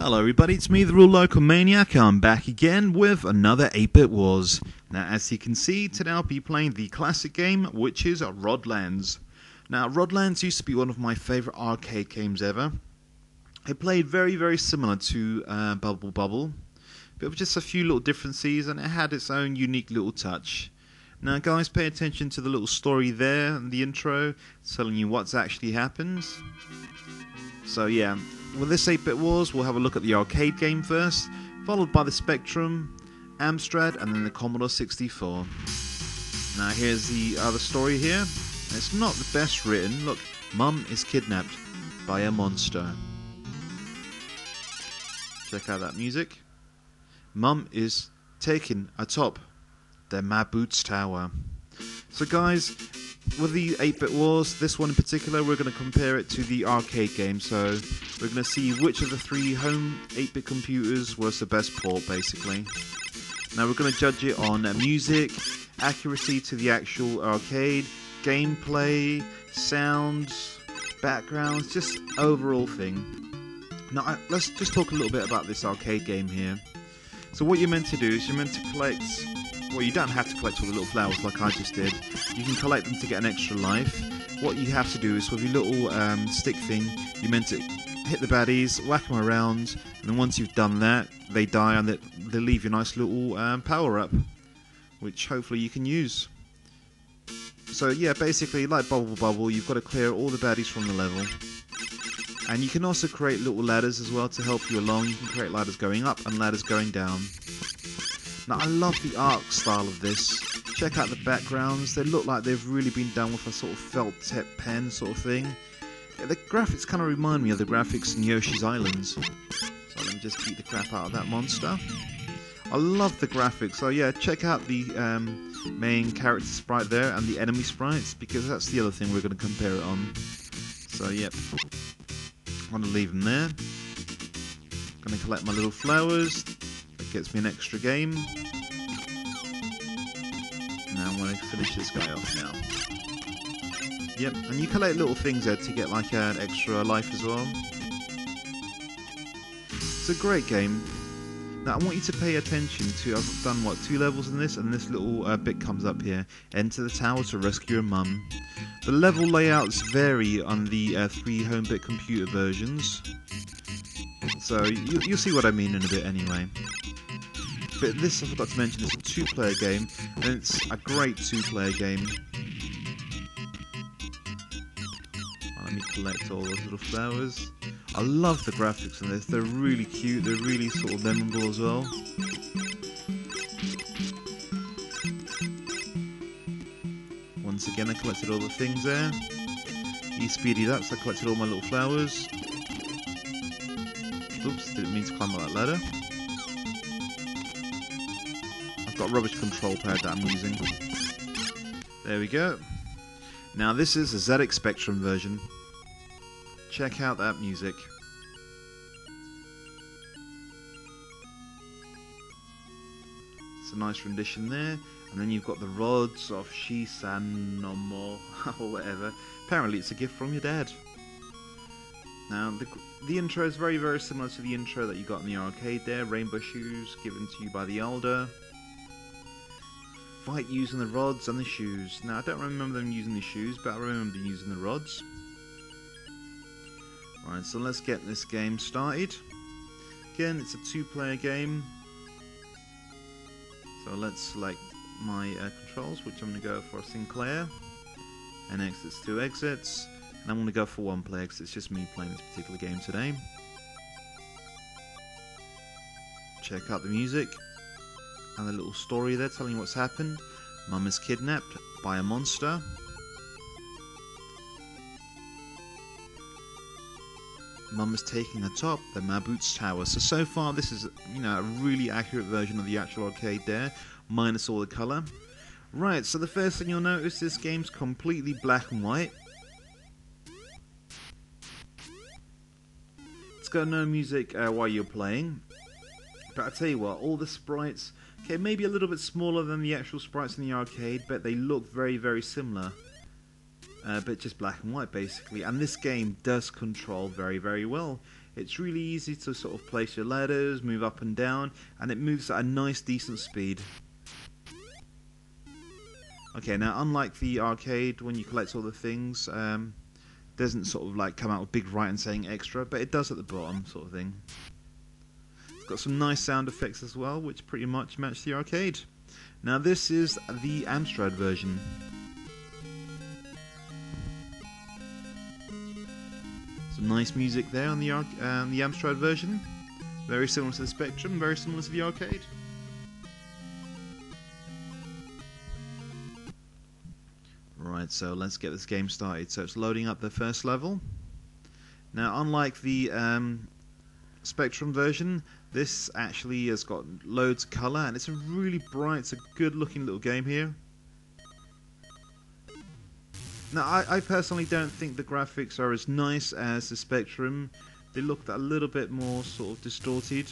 Hello everybody, it's me, the Real Local Maniac. I'm back again with another 8-Bit Wars. Now as you can see, today I'll be playing the classic game, which is Rodlands. Now Rodlands used to be one of my favourite arcade games ever. It played very similar to Bubble Bobble, but with just a few little differences, and it had its own unique little touch. Now guys, pay attention to the little story there in the intro, telling you what's actually happened. So yeah, with this 8-Bit Wars, we'll have a look at the arcade game first, followed by the Spectrum, Amstrad, and then the Commodore 64. Now here's the other story here. It's not the best written. Look, Mum is kidnapped by a monster. Check out that music. Mum is taken atop the Maboots Tower. So guys, with the 8-Bit Wars, this one in particular, we're going to compare it to the arcade game. So we're going to see which of the three home 8-bit computers was the best port, basically. Now we're going to judge it on music, accuracy to the actual arcade, gameplay, sounds, backgrounds, just overall thing. Now let's just talk a little bit about this arcade game here. So what you're meant to do is you're meant to collect... Well, you don't have to collect all the little flowers like I just did. You can collect them to get an extra life. What you have to do is with your little stick thing, you're meant to hit the baddies, whack them around, and then once you've done that, they die and they leave you a nice little power-up, which hopefully you can use. So yeah, basically, like Bubble Bobble, you've got to clear all the baddies from the level. And you can also create little ladders as well to help you along. You can create ladders going up and ladders going down. Now I love the art style of this. Check out the backgrounds, they look like they've really been done with a sort of felt tip pen sort of thing. Yeah, the graphics kind of remind me of the graphics in Yoshi's Islands. So let me just beat the crap out of that monster. I love the graphics, so yeah, check out the main character sprite there and the enemy sprites, because that's the other thing we're going to compare it on. So yep, I'm going to leave them there. I'm going to collect my little flowers. Gets me an extra game. Now I'm going to finish this guy off now. Yep, and you collect little things there to get like an extra life as well. It's a great game. Now I want you to pay attention to, I've done what, 2 levels in this, and this little bit comes up here. Enter the tower to rescue your mum. The level layouts vary on the 3 home-bit computer versions. So you'll see what I mean in a bit anyway. But this, I forgot to mention, it's a 2-player game, and it's a great 2-player game. Let me collect all those little flowers. I love the graphics in this, they're really cute, they're really sort of memorable as well. Once again I collected all the things there. He speedied up, so I collected all my little flowers. Oops, didn't mean to climb up that ladder. Got a rubbish control pad that I'm using. There we go. Now this is a ZX Spectrum version. Check out that music. It's a nice rendition there. And then you've got the rods of Shisanomo or whatever. Apparently it's a gift from your dad. Now the intro is very similar to the intro that you got in the arcade there. Rainbow shoes given to you by the elder. Fight using the rods and the shoes. Now I don't remember them using the shoes, but I remember using the rods. Right, so let's get this game started. Again, it's a 2-player game. So let's select my controls, which I'm going to go for Sinclair. And exits 2 exits. And I'm going to go for 1 player because it's just me playing this particular game today. Check out the music. And the little story there telling you what's happened. Mum is kidnapped by a monster. Mum is taking atop the Maboots Tower. So far this is, a really accurate version of the actual arcade there, minus all the colour. Right, so the first thing you'll notice, this game's completely black and white. It's got no music while you're playing. But I tell you what, all the sprites, okay, maybe a little bit smaller than the actual sprites in the arcade, but they look very similar. But just black and white basically. And this game does control very well. It's really easy to sort of place your ladders, move up and down, and it moves at a nice decent speed. Okay, now unlike the arcade, when you collect all the things, doesn't sort of like come out with big writing saying extra, but it does at the bottom, sort of thing. It's got some nice sound effects as well, which pretty much match the arcade. Now this is the Amstrad version. Some nice music there on the Amstrad version. Very similar to the Spectrum, very similar to the arcade. Right, so let's get this game started. So it's loading up the first level. Now, unlike the Spectrum version, this actually has got loads of colour, and it's a really bright, it's a good looking little game here. Now, I personally don't think the graphics are as nice as the Spectrum. They look a little bit more sort of distorted,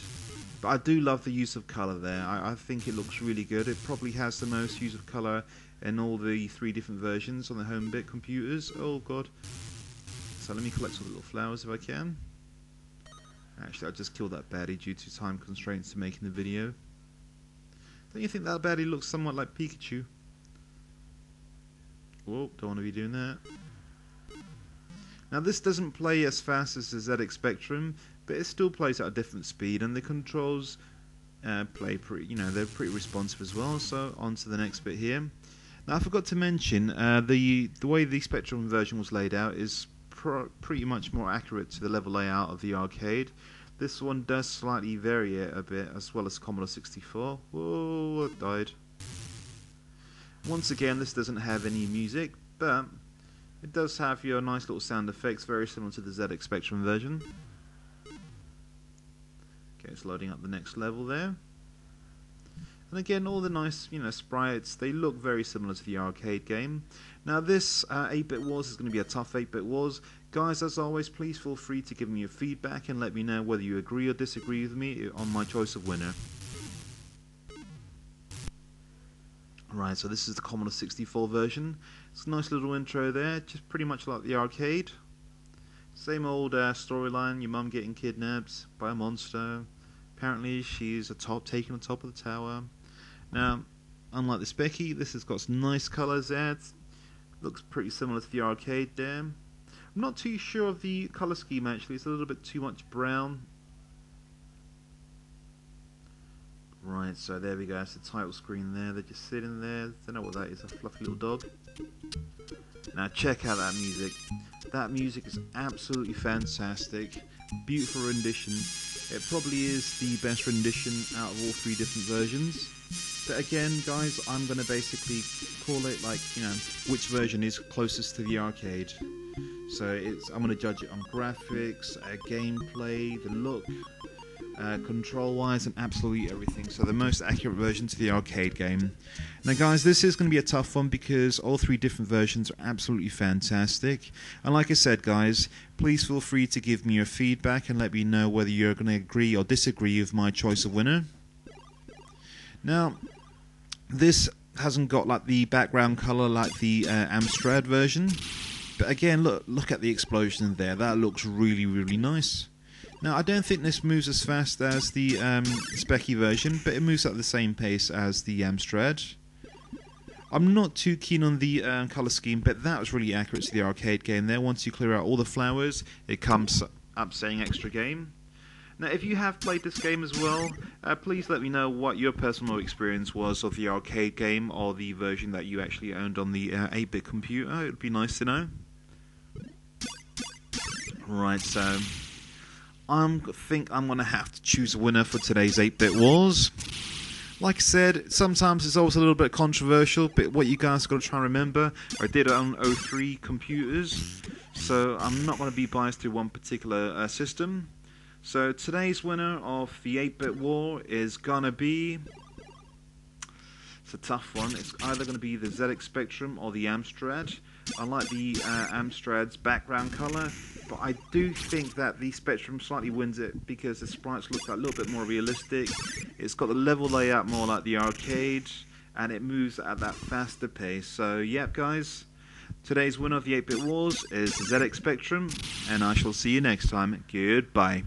but I do love the use of colour there. I think it looks really good. It probably has the most use of colour in all the 3 different versions on the home bit computers. Oh god. So let me collect all the little flowers if I can. Actually, I just killed that baddie due to time constraints to making the video. Don't you think that baddie looks somewhat like Pikachu? Whoa, don't want to be doing that. Now this doesn't play as fast as the ZX Spectrum, but it still plays at a different speed, and the controls play pretty, they're pretty responsive as well. So on to the next bit here. Now I forgot to mention the way the Spectrum version was laid out is pretty much more accurate to the level layout of the arcade. This one does slightly vary it a bit, as well as Commodore 64. Whoa, I died. Once again, this doesn't have any music, but it does have your nice little sound effects, very similar to the ZX Spectrum version. Okay, it's loading up the next level there. And again, all the nice, sprites, they look very similar to the arcade game. Now this 8-Bit Wars is going to be a tough 8-Bit Wars. Guys, as always, please feel free to give me your feedback and let me know whether you agree or disagree with me on my choice of winner. Right, so this is the Commodore 64 version. It's a nice little intro there, just pretty much like the arcade. Same old storyline, your mum getting kidnapped by a monster. Apparently she's taken on top of the tower. Now, unlike the Specky, this has got some nice colours there. It looks pretty similar to the arcade there. I'm not too sure of the colour scheme actually, it's a little bit too much brown. Right, so there we go, that's the title screen there, they're just sitting there, don't know what that is, a fluffy little dog. Now check out that music. That music is absolutely fantastic, beautiful rendition. It probably is the best rendition out of all 3 different versions. But again, guys, I'm going to basically call it like, which version is closest to the arcade. So I'm going to judge it on graphics, gameplay, the look, control-wise, and absolutely everything. So the most accurate version to the arcade game. Now guys, this is going to be a tough one because all 3 different versions are absolutely fantastic. And like I said, guys, please feel free to give me your feedback and let me know whether you're going to agree or disagree with my choice of winner. Now, this hasn't got like the background color like the Amstrad version, but again, look at the explosion there. That looks really, really nice. Now, I don't think this moves as fast as the Specky version, but it moves at the same pace as the Amstrad. I'm not too keen on the colour scheme, but that was really accurate to the arcade game there. Once you clear out all the flowers, it comes up saying extra game. Now, if you have played this game as well, please let me know what your personal experience was of the arcade game or the version that you actually owned on the 8-bit computer. It would be nice to know. Right, so I think I'm going to have to choose a winner for today's 8-Bit Wars. Like I said, sometimes it's always a little bit controversial, but what you guys got to try and remember, I did it on 03 computers, so I'm not going to be biased to one particular system. So today's winner of the 8-Bit War is going to be... It's a tough one. It's either going to be the ZX Spectrum or the Amstrad. I like the Amstrad's background colour, but I do think that the Spectrum slightly wins it because the sprites look a little bit more realistic. It's got the level layout more like the arcade, and it moves at that faster pace. So, yep, guys, today's winner of the 8-Bit Wars is the ZX Spectrum, and I shall see you next time. Goodbye.